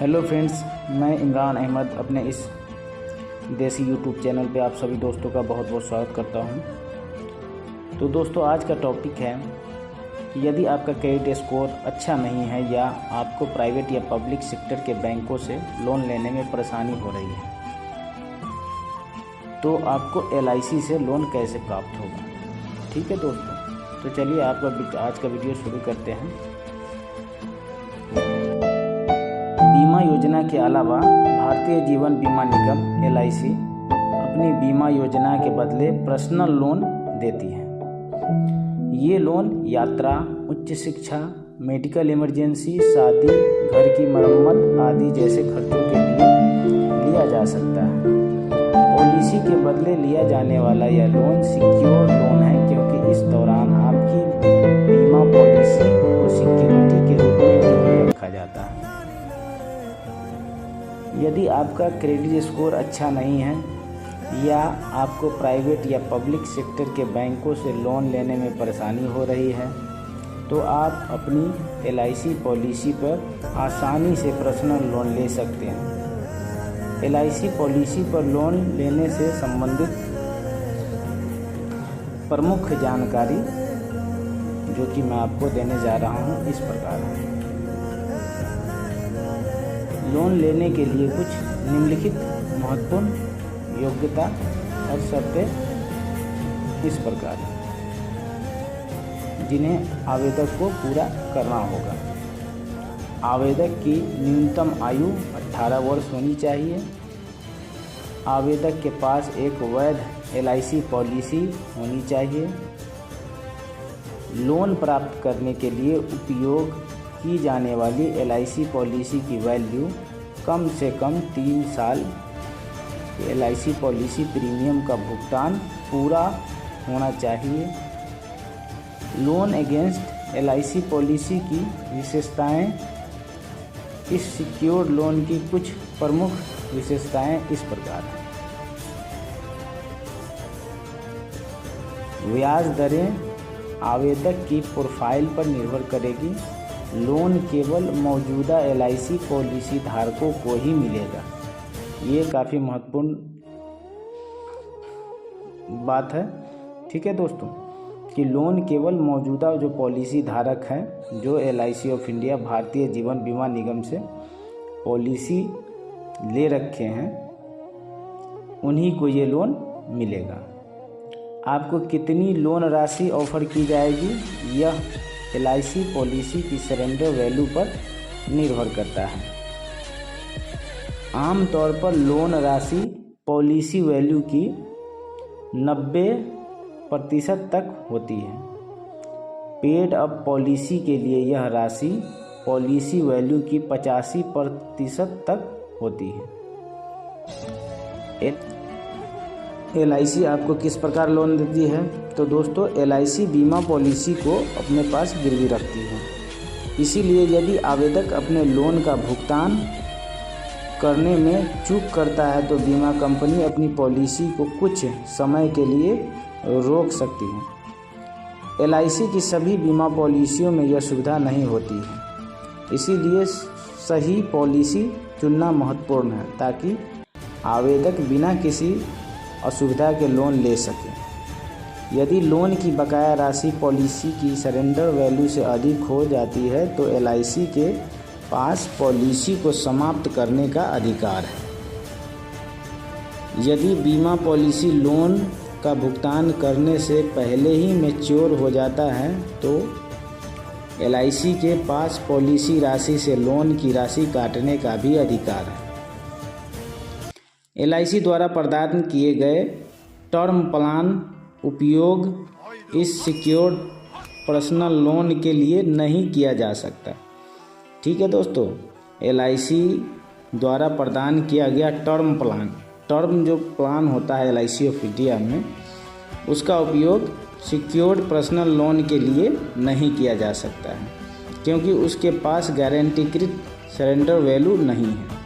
Hello friends, मैं इमरान अहमद अपने इस देसी यूट्यूब चैनल पे आप सभी दोस्तों का बहुत बहुत स्वागत करता हूं। तो दोस्तों, आज का टॉपिक है कि यदि आपका क्रेडिट स्कोर अच्छा नहीं है या आपको प्राइवेट या पब्लिक सेक्टर के बैंकों से लोन लेने में परेशानी हो रही है, तो आपको LIC से लोन कैसे प्राप्त होगा। ठीक है दोस्तों, तो चलिए आपका आज का वीडियो शुरू करते हैं। बीमा योजना के अलावा भारतीय जीवन बीमा निगम LIC अपनी बीमा योजना के बदले पर्सनल लोन देती है। ये लोन यात्रा, उच्च शिक्षा, मेडिकल इमरजेंसी, शादी, घर की मरम्मत आदि जैसे खर्चों के लिए लिया जा सकता है। पॉलिसी के बदले लिया जाने वाला यह लोन सिक्योर्ड लोन है, क्योंकि इस दौरान आपकी बीमा पॉलिसी को सिक्योरिटी के रूप में गिरवी रखा जाता है। यदि आपका क्रेडिट स्कोर अच्छा नहीं है या आपको प्राइवेट या पब्लिक सेक्टर के बैंकों से लोन लेने में परेशानी हो रही है, तो आप अपनी LIC पॉलिसी पर आसानी से पर्सनल लोन ले सकते हैं। LIC पॉलिसी पर लोन लेने से संबंधित प्रमुख जानकारी जो कि मैं आपको देने जा रहा हूँ इस प्रकार है। लोन लेने के लिए कुछ निम्नलिखित महत्वपूर्ण योग्यता और शर्तें इस प्रकार हैं, जिन्हें आवेदक को पूरा करना होगा। आवेदक की न्यूनतम आयु 18 वर्ष होनी चाहिए। आवेदक के पास एक वैध LIC पॉलिसी होनी चाहिए। लोन प्राप्त करने के लिए उपयोग की जाने वाली LIC पॉलिसी की वैल्यू कम से कम 3 साल LIC पॉलिसी प्रीमियम का भुगतान पूरा होना चाहिए। लोन अगेंस्ट LIC पॉलिसी की विशेषताएं। इस सिक्योर्ड लोन की कुछ प्रमुख विशेषताएं इस प्रकार हैं। ब्याज दरें आवेदक की प्रोफाइल पर निर्भर करेगी। लोन केवल मौजूदा LIC पॉलिसी धारकों को ही मिलेगा। ये काफ़ी महत्वपूर्ण बात है। ठीक है दोस्तों, कि लोन केवल मौजूदा जो पॉलिसी धारक हैं, जो LIC of India Bharatiya Jeevan बीमा निगम से पॉलिसी ले रखे हैं, उन्हीं को ये लोन मिलेगा। आपको कितनी लोन राशि ऑफर की जाएगी, यह LIC पॉलिसी की सरेंडर वैल्यू पर निर्भर करता है। आमतौर पर लोन राशि पॉलिसी वैल्यू की 90% तक होती है। पेड अप पॉलिसी के लिए यह राशि पॉलिसी वैल्यू की 85% तक होती है। LIC आपको किस प्रकार लोन देती है? तो दोस्तों, LIC बीमा पॉलिसी को अपने पास गिरवी रखती है। इसीलिए यदि आवेदक अपने लोन का भुगतान करने में चूक करता है, तो बीमा कंपनी अपनी पॉलिसी को कुछ समय के लिए रोक सकती है। LIC की सभी बीमा पॉलिसियों में यह सुविधा नहीं होती है। इसीलिए सही पॉलिसी चुनना महत्वपूर्ण है, ताकि आवेदक बिना किसी असुविधा के लोन ले सके। यदि लोन की बकाया राशि पॉलिसी की सरेंडर वैल्यू से अधिक हो जाती है, तो LIC के पास पॉलिसी को समाप्त करने का अधिकार है। यदि बीमा पॉलिसी लोन का भुगतान करने से पहले ही मैच्योर हो जाता है, तो LIC के पास पॉलिसी राशि से लोन की राशि काटने का भी अधिकार है। LIC द्वारा प्रदान किए गए टर्म प्लान उपयोग इस सिक्योर्ड पर्सनल लोन के लिए नहीं किया जा सकता। ठीक है दोस्तों, LIC द्वारा प्रदान किया गया टर्म जो प्लान होता है LIC ऑफ इंडिया में, उसका उपयोग सिक्योर्ड पर्सनल लोन के लिए नहीं किया जा सकता है, क्योंकि उसके पास गारंटीकृत सरेंडर वैल्यू नहीं है।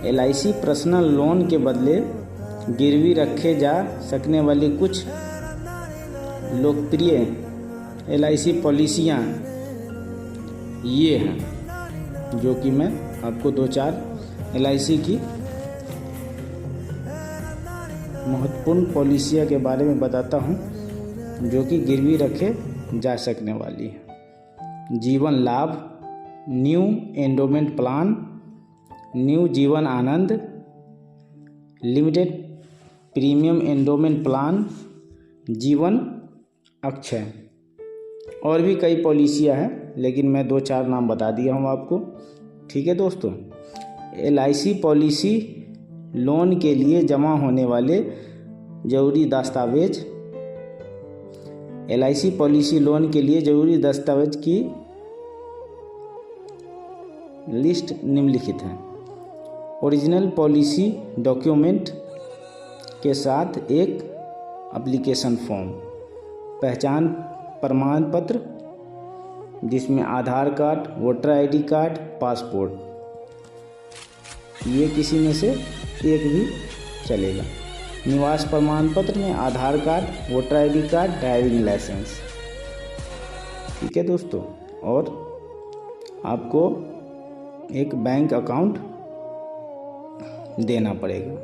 LIC पर्सनल लोन के बदले गिरवी रखे जा सकने वाली कुछ लोकप्रिय LIC पॉलिसियाँ ये हैं। जो कि मैं आपको 2-4 LIC की महत्वपूर्ण पॉलिसियों के बारे में बताता हूं, जो कि गिरवी रखे जा सकने वाली है। जीवन लाभ, new endowment plan, new Jeevan Anand, limited premium endowment plan, जीवन अक्षय, और भी कई पॉलिसियाँ हैं, लेकिन मैं 2-4 नाम बता दिया हूँ आपको। ठीक है दोस्तों, LIC पॉलिसी लोन के लिए जमा होने वाले ज़रूरी दस्तावेज। LIC पॉलिसी लोन के लिए ज़रूरी दस्तावेज की लिस्ट निम्नलिखित है। ओरिजिनल पॉलिसी डॉक्यूमेंट के साथ एक एप्लीकेशन फॉर्म, पहचान प्रमाण पत्र जिसमें Aadhaar card, voter ID card, passport, ये किसी में से एक भी चलेगा। निवास प्रमाण पत्र में Aadhaar card, voter ID card, driving licence. ठीक है दोस्तों, और आपको एक बैंक अकाउंट देना पड़ेगा।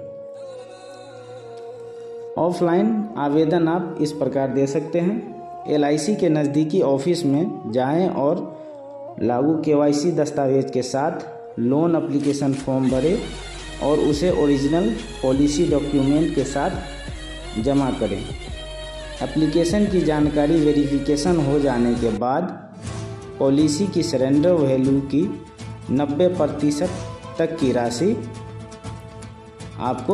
ऑफलाइन आवेदन आप इस प्रकार दे सकते हैं। LIC के नज़दीकी ऑफिस में जाएं और लागू KYC दस्तावेज के साथ लोन एप्लीकेशन फॉर्म भरें और उसे ओरिजिनल पॉलिसी डॉक्यूमेंट के साथ जमा करें। एप्लीकेशन की जानकारी वेरिफिकेशन हो जाने के बाद पॉलिसी की सरेंडर वैल्यू की 90% तक की राशि आपको